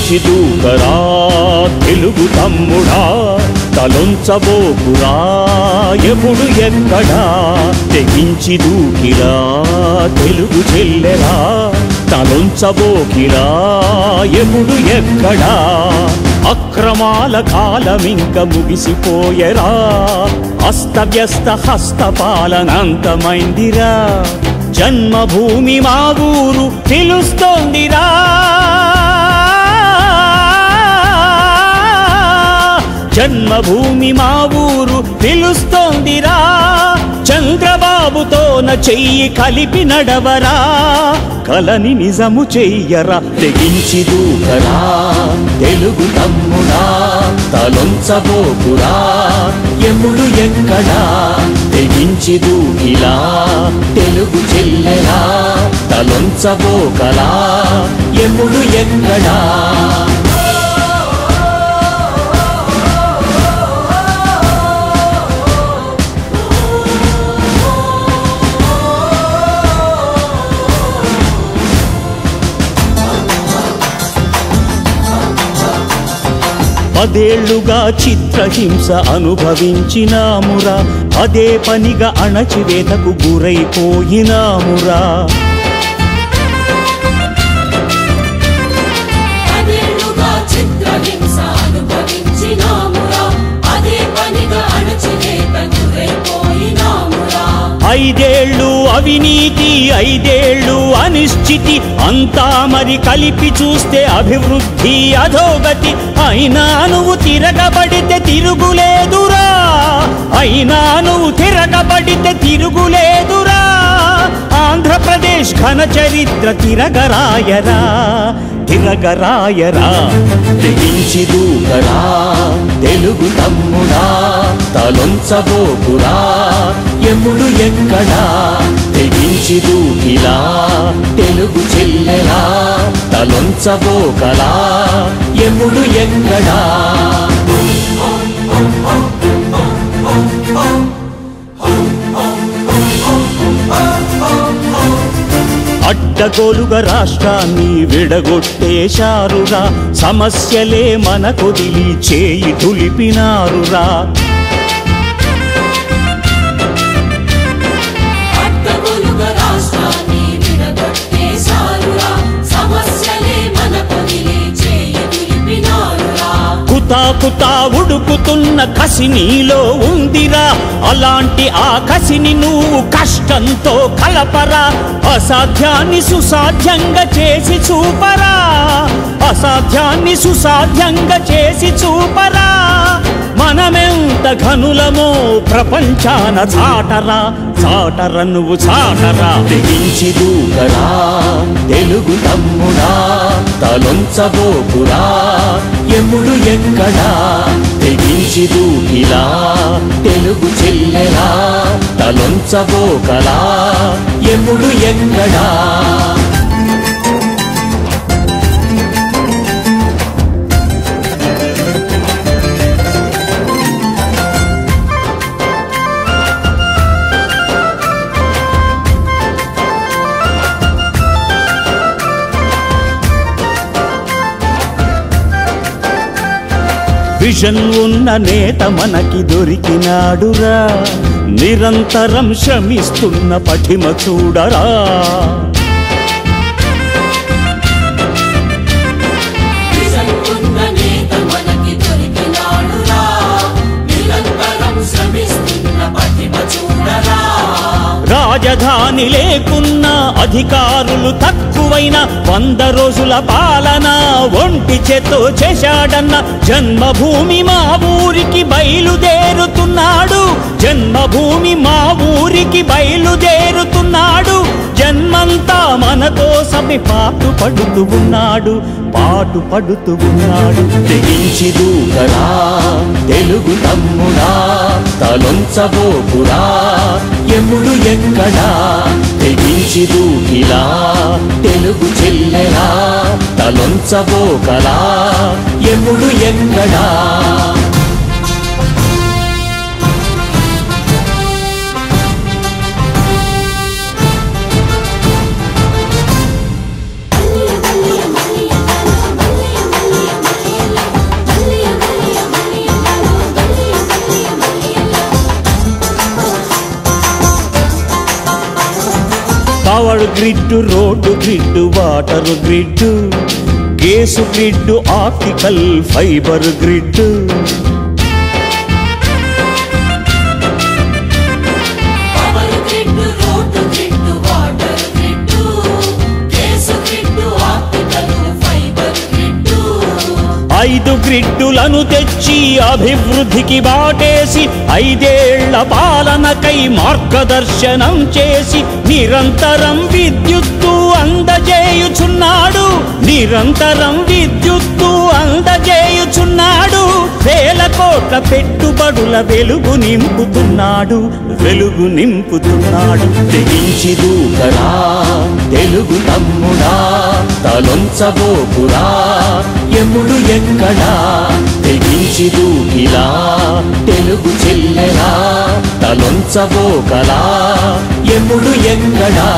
తెగించి దూకరా తెలుగు తమ్ముడా, తలొంచబోకురా ఎప్పుడు ఎక్కడా. తెగించి దూకిరా తెలుగు చెల్లెరా, తలొంచబోకిరా ఎప్పుడు ఎక్కడా. అక్రమాల కాలమింక ముగిసిపోయరా, అస్తవ్యస్త హస్తపాలనంతమైందిరా. జన్మభూమి మా ఊరు పిలుస్తోందిరా, జన్మభూమి మా ఊరు పిలుస్తోందిరా. చంద్రబాబుతోన చెయ్యి కలిపి నడవరా, కలని నిజము చెయ్యరా. తెగించి దూకరా తెలుగు తమ్ముడా, తలొంచబోకురా ఎప్పుడు ఎక్కడా. తెగించి దూకిలా తెలుగు చెల్లెలా, తలొంచబోకలా ఎప్పుడు ఎక్కడా. పదేళ్లుగా చిత్రహింస అనుభవించినామురా, అదే పనిగా అణచివేతకు గురైపోయినామురా. ఐదేళ్ళు అవినీతి, ఐదేళ్ళు అనిశ్చితి, అంతా మరి కలిపి చూస్తే అభివృద్ధి అధోగతి. అయినా నువ్వు తిరగబడితే తిరుగులేదురా, అయినా నువ్వు తిరగబడితే తిరుగులేదురా. ఆంధ్రప్రదేశ్ ఘన చరిత్ర తిరగరాయరా, తిరగరాయరా. తెగించి దూకరా తెలుగు తమ్ముడా, తలొంచబోకురా ఎప్పుడు ఎక్కడా. తెగించి దూకిలా తెలుగు చెల్లెలా, తలొంచబోకలా ఎప్పుడు ఎక్కడా. అడ్డగోలుగా రాష్ట్రాన్ని విడగొట్టేశారురా, సమస్యలే మనకొదిలి చేయి తులిపినారురా. కుతా ఉడుకుతున్న కసి నీలో ఉందిరా, అలాంటి ఆ కసిని నువ్వు కష్టంతో కలపరా. అసాధ్యాన్ని సుసాధ్యంగా చేసి చూపరా, అసాధ్యాన్ని సుసాధ్యంగా చేసి చూపరా. మనమెంత ఘనులమో ప్రపంచాన చాటరా, చాటరా నువ్వు చాటరా. తెగించి దూకరా తెలుగు తమ్ముడా, తలొంచబోకురా ఎప్పుడు ఎక్కడా. తెగించి దూకిలా తెలుగు చెల్లెలా, తలొంచబోకలా ఎప్పుడు ఎక్కడా. విజన్ ఉన్న నేత మనకి దొరికినాడురా, నిరంతరం శ్రమిస్తున్న పటిమ చూడరా. రాజధాని లేకున్నా అధికారులు తక్కువైన 100 రోజుల పాలన ఒంటి చేత్తో చేశాడన్న. జన్మభూమి మా ఊరికి బయలుదేరుతున్నాడు, జన్మభూమి మా ఊరికి బయలుదేరుతున్నాడు. జన్మంతా మన కోసమే పాటు పడుతూ ఉన్నాడు, పాటు పడుతూ ఉన్నాడు. తెగించి దూకరా తెలుగు తమ్ముడా, తలొంచబోకురా ఎప్పుడు ఎక్కడా. తెగించి దూకిలా తెలుగు చెల్లెలా, తలొంచబోకలా ఎప్పుడు ఎక్కడా. Power grid, road grid, water grid, gas grid, optical fibre grid. ఐదు గ్రిడ్డులను తెచ్చి అభివృద్ధికి బాటేసి 5 ఏళ్ల పాలనకై మార్గదర్శనం చేసి నిరంతరం విద్యుత్తు అందజేయుచున్నాడు, నిరంతరం విద్యుత్తు అందజేయుచున్నాడు. వేల కోట్ల పెట్టుబడుల వెలుగు నింపుతున్నాడు, వెలుగు నింపుతున్నాడు. తెగించి దూకరా తెలుగు తమ్ముడా, తలొంచబోకురా ఎముడు ఎక్కడా. తెగించి దూకిలా తెలుగు చెల్లెలా, తలొంచబోకలా ఎముడు ఎక్కడా.